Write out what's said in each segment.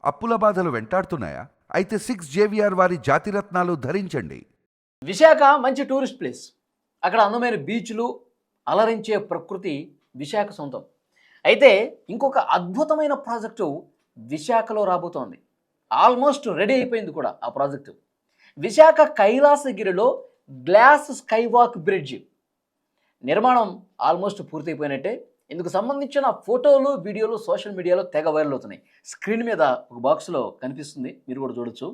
అప్పుల బాధలు వెంటాడుతున్నాయా? అయితే 6 JVR వారి జాతిరత్నాలు ధరించండి. విశాఖ మంచి టూరిస్ట్ ప్లేస్. అక్కడ అందమైన బీచ్లు, అలరించే ప్రకృతి విశాఖ సొంతం. అయితే ఇంకొక అద్భుతమైన ప్రాజెక్టు విశాఖలో రాబోతోంది. ఆల్మోస్ట్ రెడీ అయిపోయింది కూడా ఆ ప్రాజెక్టు. విశాఖ కైలాసగిరిలో గ్లాస్ స్కైవాక్ బ్రిడ్జ్ నిర్మాణం ఆల్మోస్ట్ పూర్తయిపోయినట్టే. ఇందుకు సంబంధించిన ఫోటోలు, వీడియోలు సోషల్ మీడియాలో తెగ వైరల్ అవుతున్నాయి. స్క్రీన్ మీద ఒక బాక్స్లో కనిపిస్తుంది, మీరు కూడా చూడొచ్చు.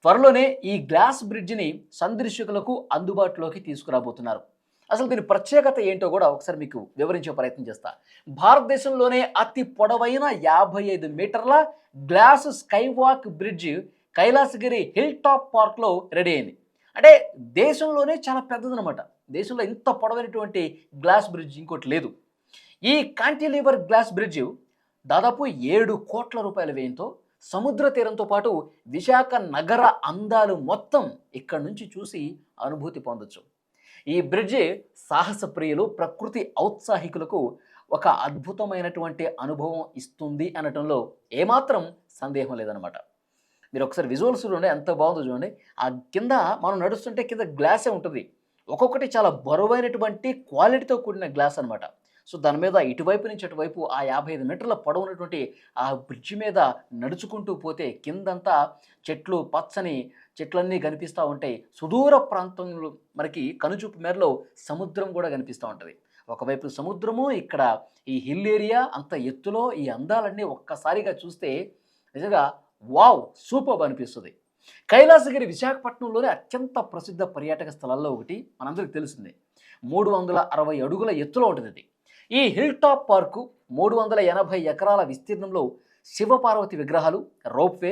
త్వరలోనే ఈ గ్లాస్ బ్రిడ్జిని సందర్శకులకు అందుబాటులోకి తీసుకురాబోతున్నారు. అసలు దీని ప్రత్యేకత ఏంటో కూడా ఒకసారి మీకు వివరించే ప్రయత్నం చేస్తా. భారతదేశంలోనే అతి పొడవైన 55 మీటర్ల glass skywalk bridge Kailasagiri hill top పార్క్లో రెడీ అయింది. అంటే దేశంలోనే చాలా పెద్దదనమాట. దేశంలో ఇంత పొడవైనటువంటి గ్లాస్ బ్రిడ్జ్ ఇంకోటి లేదు. ఈ కాంటిలివర్ గ్లాస్ బ్రిడ్జ్ దాదాపు 7 కోట్ల రూపాయల వ్యయంతో సముద్ర తీరంతో పాటు విశాఖ నగర అందాలు మొత్తం ఇక్కడి నుంచి చూసి అనుభూతి పొందొచ్చు. ఈ బ్రిడ్జి సాహస ప్రియులు, ప్రకృతి ఔత్సాహికులకు ఒక అద్భుతమైనటువంటి అనుభవం ఇస్తుంది అనటంలో ఏమాత్రం సందేహం లేదనమాట. మీరు ఒకసారి విజువల్స్ చూడండి, ఎంత బాగుందో చూడండి. ఆ కింద మనం నడుస్తుంటే కింద గ్లాసే ఉంటుంది. ఒక్కొక్కటి చాలా బరువైనటువంటి క్వాలిటీతో కూడిన గ్లాస్ అనమాట. సో దాని మీద ఇటువైపు నుంచి అటువైపు ఆ 55 మీటర్ల పొడవునటువంటి ఆ బ్రిడ్జి మీద నడుచుకుంటూ పోతే కిందంతా చెట్లు, పచ్చని చెట్లన్నీ కనిపిస్తూ ఉంటాయి. సుదూర ప్రాంతంలో మనకి కనుచూపు మేరలో సముద్రం కూడా కనిపిస్తూ ఉంటుంది. ఒకవైపు సముద్రము, ఇక్కడ ఈ హిల్ ఏరియా అంత ఎత్తులో ఈ అందాలన్నీ ఒక్కసారిగా చూస్తే నిజంగా వావ్ సూపర్ అనిపిస్తుంది. కైలాసగిరి విశాఖపట్నంలోనే అత్యంత ప్రసిద్ధ పర్యాటక స్థలాల్లో ఒకటి, మనందరికీ తెలిసిందే. 360 అడుగుల ఎత్తులో ఉంటుంది ఇది. ఈ హిల్ టాప్ పార్కు 380 ఎకరాల విస్తీర్ణంలో శివపార్వతి విగ్రహాలు, ropeway,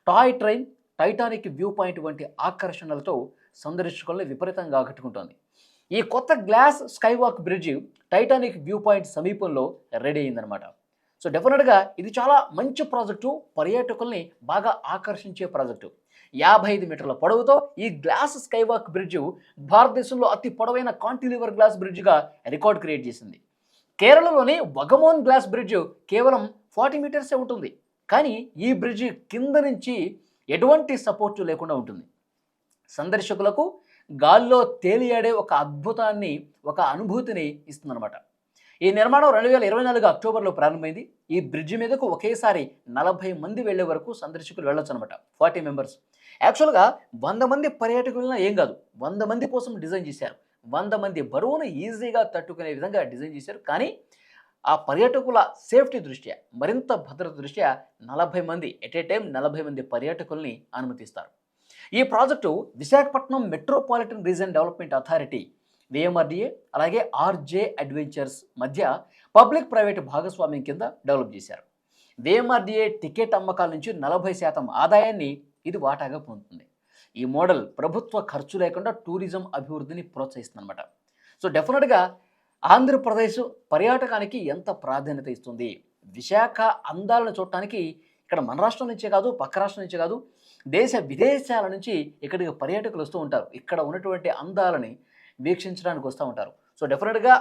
toy train, Titanic view point వంటి ఆకర్షణలతో సందర్శకులను విపరీతంగా ఆకట్టుకుంటోంది. ఈ కొత్త glass skywalk bridge Titanic view point సమీపంలో రెడీ అయిందనమాట. సో డెఫినెట్గా ఇది చాలా మంచి ప్రాజెక్టు, పర్యాటకుల్ని బాగా ఆకర్షించే ప్రాజెక్టు. 55 మీటర్ల పొడవుతో ఈ గ్లాస్ స్కైవాక్ బ్రిడ్జ్ భారతదేశంలో అతి పొడవైన కాంటిలివర్ గ్లాస్ బ్రిడ్జ్గా రికార్డ్ క్రియేట్ చేసింది. కేరళలోని వగమోన్ గ్లాస్ బ్రిడ్జ్ కేవలం 40 మీటర్సే ఉంటుంది. కానీ ఈ బ్రిడ్జ్ కింద నుంచి ఎటువంటి సపోర్టు లేకుండా ఉంటుంది. సందర్శకులకు గాల్లో తేలియాడే ఒక అద్భుతాన్ని, ఒక అనుభూతిని ఇస్తుందన్నమాట. ఈ నిర్మాణం 2024 అక్టోబర్లో ప్రారంభమైంది. ఈ బ్రిడ్జ్ మీదకు ఒకేసారి 40 మంది వెళ్లే వరకు సందర్శకులు వెళ్ళొచ్చు అనమాట. 40 మెంబర్స్. యాక్చువల్గా 100 మంది పర్యాటకులైనా ఏం కాదు, 100 మంది కోసం డిజైన్ చేశారు. 100 మంది బరువును ఈజీగా తట్టుకునే విధంగా డిజైన్ చేశారు. కానీ ఆ పర్యాటకుల సేఫ్టీ దృష్ట్యా, మరింత భద్రత దృష్ట్యా 40 మంది ఎట్ ఏ టైం 40 మంది పర్యాటకుల్ని అనుమతిస్తారు. ఈ project Visakhapatnam metropolitan reason development authority, VMRDA, అలాగే RJ అడ్వెంచర్స్ మధ్య పబ్లిక్ ప్రైవేట్ భాగస్వామ్యం కింద డెవలప్ చేశారు. VMRDA టికెట్ అమ్మకాల నుంచి 40% ఆదాయాన్ని ఇది వాటాగా పొందుతుంది. ఈ మోడల్ ప్రభుత్వ ఖర్చు లేకుండా టూరిజం అభివృద్ధిని ప్రోత్సహిస్తుందన్నమాట. సో డెఫినెట్గా ఆంధ్రప్రదేశ్ పర్యాటకానికి ఎంత ప్రాధాన్యత ఇస్తుంది. విశాఖ అందాలను చూడటానికి ఇక్కడ మన రాష్ట్రం నుంచే కాదు, పక్క రాష్ట్రం నుంచే కాదు, దేశ విదేశాల నుంచి ఇక్కడికి పర్యాటకులు వస్తూ ఉంటారు. ఇక్కడ ఉన్నటువంటి అందాలని వీక్షించడానికి వస్తూ ఉంటారు. సో డెఫినెట్గా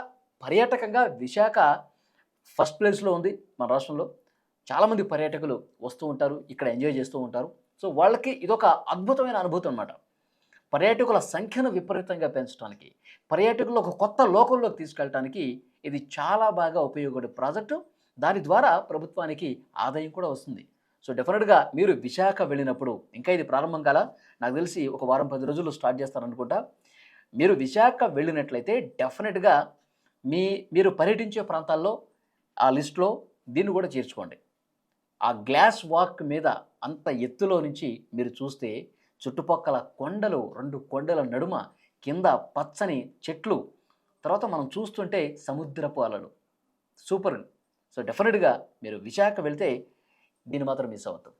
పర్యాటకంగా విశాఖ ఫస్ట్ ప్లేస్లో ఉంది మన రాష్ట్రంలో. చాలామంది పర్యాటకులు వస్తూ ఉంటారు, ఇక్కడ ఎంజాయ్ చేస్తూ ఉంటారు. సో వాళ్ళకి ఇదొక అద్భుతమైన అనుభూతి అనమాట. పర్యాటకుల సంఖ్యను విపరీతంగా పెంచడానికి, పర్యాటకులు ఒక కొత్త లోకంలోకి తీసుకెళ్ళడానికి ఇది చాలా బాగా ఉపయోగపడే ప్రాజెక్టు. దాని ద్వారా ప్రభుత్వానికి ఆదాయం కూడా వస్తుంది. సో డెఫినెట్గా మీరు విశాఖ వెళ్ళినప్పుడు, ఇంకా ఇది ప్రారంభం కాల, నాకు తెలిసి ఒక వారం 10 రోజుల్లో స్టార్ట్ చేస్తారనుకుంటా. మీరు విశాఖ వెళ్ళినట్లయితే డెఫినెట్గా మీరు పర్యటించే ప్రాంతాల్లో ఆ లిస్ట్లో దీన్ని కూడా చేర్చుకోండి. ఆ గ్లాస్ వాక్ మీద అంత ఎత్తులో నుంచి మీరు చూస్తే చుట్టుపక్కల కొండలు, 2 కొండల నడుమ కింద పచ్చని చెట్లు, తర్వాత మనం చూస్తుంటే సముద్రపు అలలు, సూపర్. సో డెఫినెట్గా మీరు విశాఖ వెళ్తే దీన్ని మాత్రం మిస్ అవ్వద్దు.